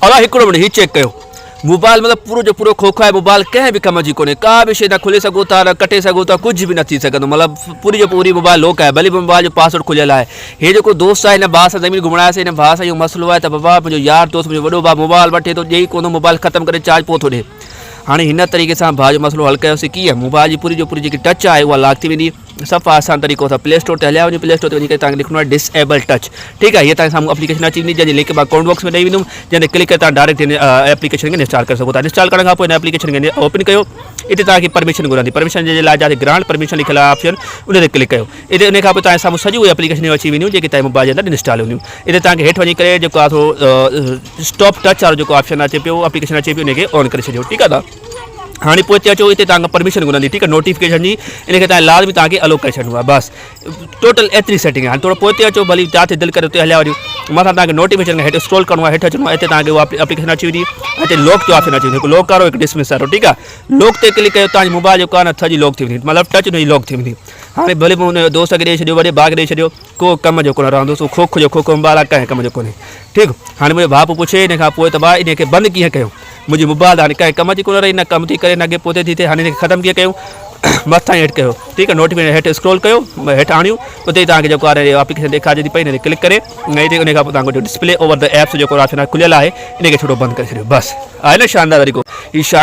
अला हिकिड़ो मिनट ही चेक कयो मोबाइल मतलब पूरो जो पूरो खोखो है मोबाइल कंहिं बि कम जी कोन्हे का बि शइ न खोले सघो था न कटे सघो था कुछ भी न थी सघंदो मतलब पूरी जो पूरी मोबाइल लॉक है भले मोबाइल जो पासवर्ड खुलियल है हे जेको दोस्त आहे हिन भाउ सां ज़मीन घुमणायोसीं हिन भाउ सां इहो मसलो आहे त बाबा मुंहिंजो यार दोस्त मुंहिंजो वॾो भाउ मोबाइल वठे थो ॾेई कोन मोबाइल ख़तमु करे चार्ज पोइ थो ॾे हाँ हिन तरीक़े से भाउ जो मसलो हल कयोसीं कीअं मोबाइल की पूरी जो पूरी जी टच है वह लॉक थी वेंदी सफ़ा आसान तरीक़ो था प्ले स्टोर ते हलिया वञो प्ले स्टोर ते वञी करे तव्हांखे लिखणो आहे डिसेबल टच ठीक है ये तव्हांजे साम्हूं एप्लीकेशन अची वेंदी जंहिंजी लिंक मां कमेंट बॉक्स में ॾेई वेंदुमि जंहिंते क्लिक करे तव्हां डायरेक्ट हिन एप्लीकेशन खे इंस्टॉल करे सघो था इंस्टॉल करण खां पोइ हिन एप्लीकेशन खे ओपन कयो इते तव्हांखे परमिशन घुरंदी परमिशन जे लाइ जिते ग्रांट परमिशन लिखियल आहे ऑप्शन उन ते क्लिक कयो इते उन खां पोइ तव्हांजे साम्हूं सॼियूं एप्लीकेशन अची वेंदियूं जेके तव्हांजे मोबाइल जे अंदरि इंस्टॉल हूंदियूं इते तव्हांखे हेठि वञी करे जेको आहे थोरो स्टॉप टच वारो जेको ऑप्शन अचे पियो एप्लीकेशन अचे पियो उनखे ऑन करे छॾियो ठीकु आहे हाँ पोइ हिते अचो हिते तव्हांखे परमिशन घुरंदी ठीकु आहे नोटिफिकेशन जी इनखे तव्हां लाज़मी तव्हांखे अलो करे छॾिणो आहे बसि टोटल एतिरी सेटिंग आहे हाणे थोरो पोइ हिते अचो भली जिते दिलि करे उते हलिया वञो मथां तव्हांखे नोटिफिकेशन हेठि स्क्रॉल करिणो आहे हेठि अचिणो आहे हिते तव्हांखे उहा एप्लीकेशन अची वेंदी हिते लॉक जो ऑप्शन अची वेंदो हिकु लॉक वारो हिकु डिसमिस वारो ठीकु आहे लॉक ते क्लिक कयो तव्हांजी मोबाइल जेको आहे न सॼी लॉक थी वेंदी मतिलबु टच हुनजी लॉक थी वेंदी हाणे भले मूं हुन दोस्त खे ॾेई छॾियो वॾे भाउ खे ॾेई छॾियो को कम जो कोन रहंदो सो खोखो जो खोखो मोबाइल आहे कंहिं कम जो कोन्हे ठीकु हाणे मुंहिंजो भाउ पुछे इन खां पोइ त भाउ इनखे बंदि कीअं कयो मुंहिंजी मोबाइल हाणे कंहिं कम जी कोन रही न कम थी करे न अॻे पोइ थी थिए हाणे इनखे ख़तमु कीअं कयूं मथां हेठि कयो ठीकु आहे नोटिफिकेशन हेठि स्क्रॉल कयो हेठि आणियूं उते ई तव्हांखे जेको आहे एप्लीकेशन ॾेखारे थी पई हिन ते क्लिक करे हिते उन खां पोइ तव्हांजो डिस्प्ले ओवर द एप्स जेको ऑप्शन आहे खुलियल आहे इनखे छॾो बंदि करे छॾियो बसि आहे न शानदार तरीक़ो हीउ